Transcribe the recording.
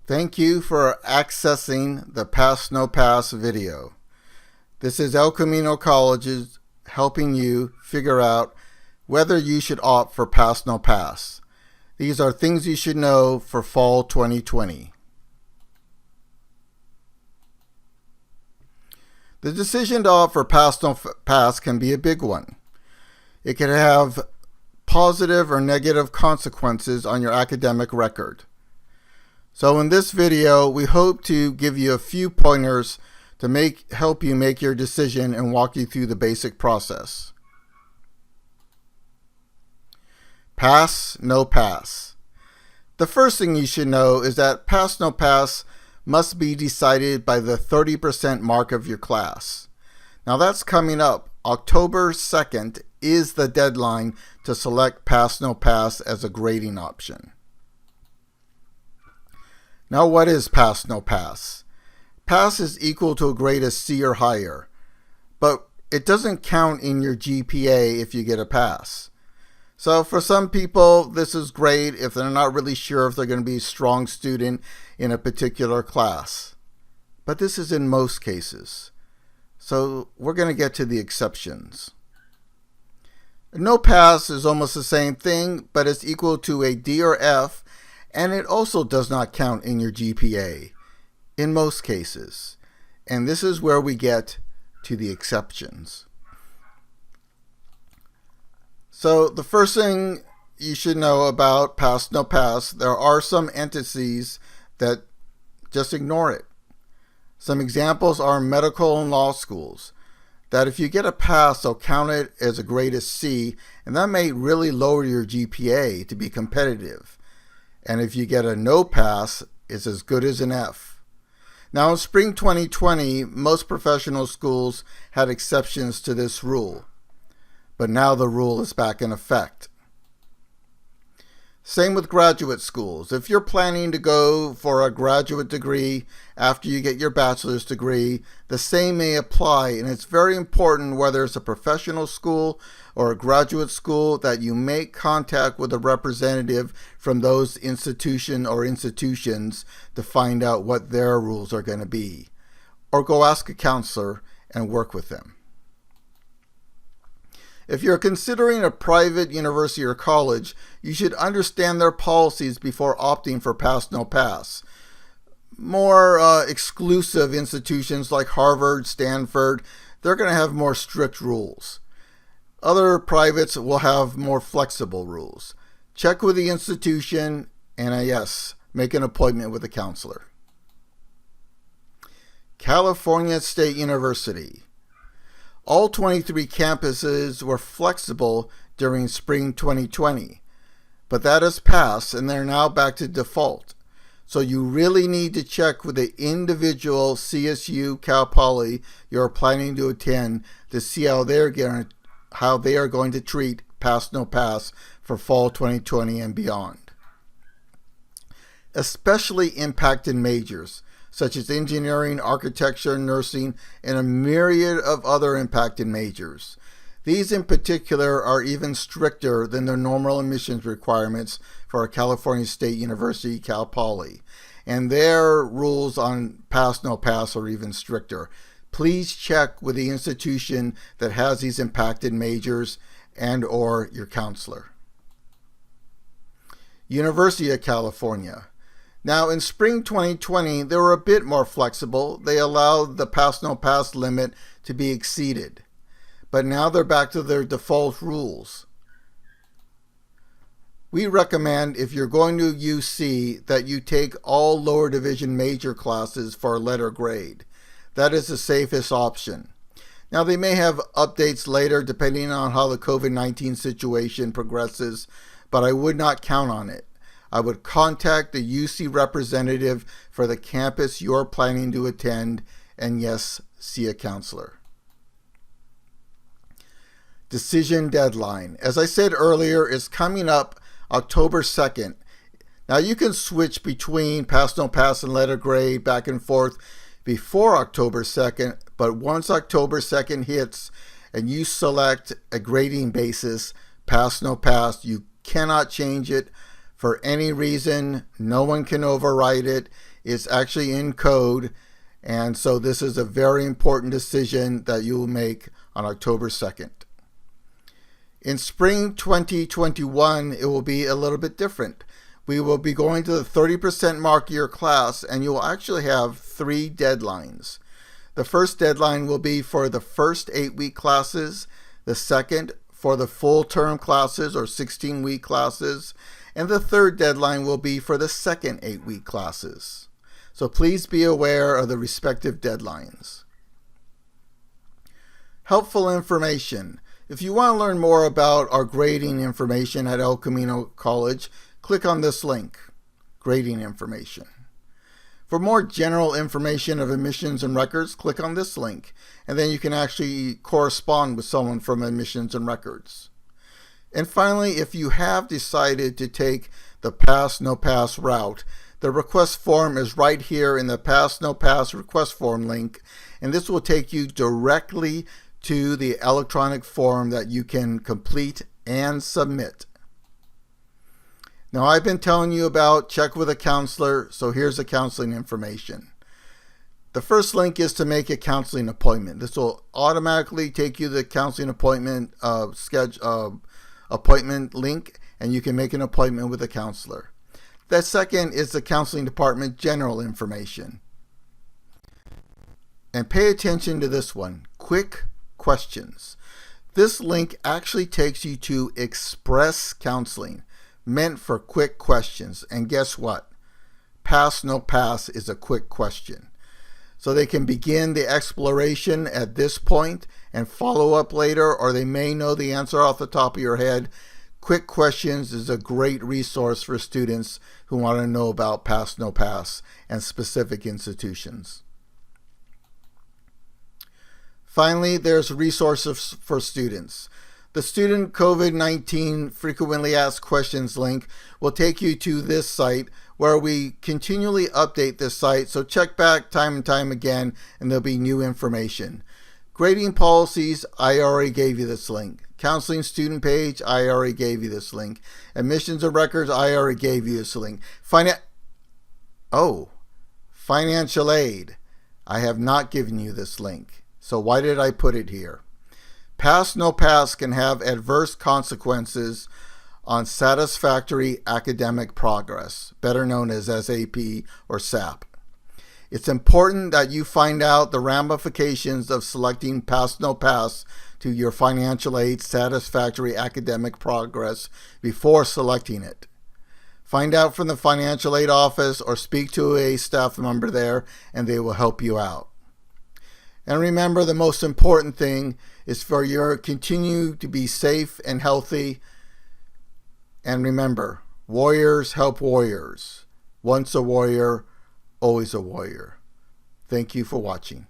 Thank you for accessing the Pass No Pass video. This is Camino College helping you figure out whether you should opt for Pass No Pass. These are things you should know for fall 2020. The decision to opt for Pass No Pass can be a big one. It can have positive or negative consequences on your academic record. So in this video, we hope to give you a few pointers to help you make your decision and walk you through the basic process. Pass, no pass. The first thing you should know is that pass, no pass must be decided by the 30% mark of your class. Now that's coming up. October 2nd is the deadline to select pass, no pass as a grading option. Now what is pass, no pass? Pass is equal to a grade of C or higher, but it doesn't count in your GPA if you get a pass. So for some people, this is great if they're not really sure if they're going to be a strong student in a particular class. But this is in most cases. So we're going to get to the exceptions. No pass is almost the same thing, but it's equal to a D or F, and it also does not count in your GPA in most cases. And this is where we get to the exceptions. So the first thing you should know about pass, no pass, there are some entities that just ignore it. Some examples are medical and law schools, that if you get a pass, they'll count it as a grade of C, and that may really lower your GPA to be competitive. And if you get a no pass, it's as good as an F. Now in spring 2020, most professional schools had exceptions to this rule, but now the rule is back in effect. Same with graduate schools. If you're planning to go for a graduate degree after you get your bachelor's degree, the same may apply, and it's very important whether it's a professional school or a graduate school that you make contact with a representative from those institution or institutions to find out what their rules are going to be, or go ask a counselor and work with them. If you're considering a private university or college, you should understand their policies before opting for pass, no pass. More exclusive institutions like Harvard, Stanford, they're going to have more strict rules. Other privates will have more flexible rules. Check with the institution and yes, make an appointment with a counselor. California State University. All 23 campuses were flexible during spring 2020, but that has passed and they're now back to default. So you really need to check with the individual CSU, Cal Poly you're planning to attend to see how they are going to treat pass, no pass for fall 2020 and beyond. Especially impacted majors, such as engineering, architecture, nursing, and a myriad of other impacted majors. These in particular are even stricter than the normal admissions requirements for a California State University, Cal Poly, and their rules on pass, no pass are even stricter. Please check with the institution that has these impacted majors and or your counselor. University of California. Now in spring 2020, they were a bit more flexible. They allowed the pass, no pass limit to be exceeded. But now they're back to their default rules. We recommend, if you're going to UC, that you take all lower division major classes for a letter grade. That is the safest option. Now they may have updates later depending on how the COVID-19 situation progresses, but I would not count on it. I would contact the UC representative for the campus you're planning to attend, and yes, see a counselor. Decision deadline. As I said earlier, is coming up October 2nd. Now you can switch between pass, no pass, and letter grade back and forth before October 2nd, but once October 2nd hits and you select a grading basis, pass, no pass, you cannot change it for any reason. No one can override it. It's actually in code. And so this is a very important decision that you will make on October 2nd. In spring 2021, it will be a little bit different. We will be going to the 30% mark of your class, and you will actually have 3 deadlines. The first deadline will be for the first 8-week classes, the second for the full term classes or 16-week classes, and the third deadline will be for the second 8-week classes. So please be aware of the respective deadlines. Helpful information. If you want to learn more about our grading information at El Camino College, click on this link, Grading Information. For more general information of admissions and records, click on this link, and then you can actually correspond with someone from admissions and records. And finally, if you have decided to take the Pass No Pass route, the request form is right here in the Pass No Pass request form link, and this will take you directly to the electronic form that you can complete and submit. Now, I've been telling you about check with a counselor, so here's the counseling information. The first link is to make a counseling appointment. This will automatically take you to the counseling appointment appointment link, and you can make an appointment with a counselor. The second is the counseling department general information. And pay attention to this one, quick questions. This link actually takes you to Express Counseling, meant for quick questions. And guess what? Pass No Pass is a quick question. So they can begin the exploration at this point and follow up later, or they may know the answer off the top of your head. Quick questions is a great resource for students who want to know about Pass No Pass and specific institutions. Finally, there's resources for students. The Student COVID-19 Frequently Asked Questions link will take you to this site where we continually update this site, so check back time and time again and there'll be new information. Grading policies, I already gave you this link. Counseling student page, I already gave you this link. Admissions and records, I already gave you this link. Financial aid, I have not given you this link. So why did I put it here? Pass No Pass can have adverse consequences on satisfactory academic progress, better known as SAP or SAP. It's important that you find out the ramifications of selecting Pass No Pass to your financial aid satisfactory academic progress before selecting it. Find out from the financial aid office or speak to a staff member there and they will help you out. And remember, the most important thing is for you to continue to be safe and healthy. And remember, warriors help warriors. Once a warrior, always a warrior. Thank you for watching.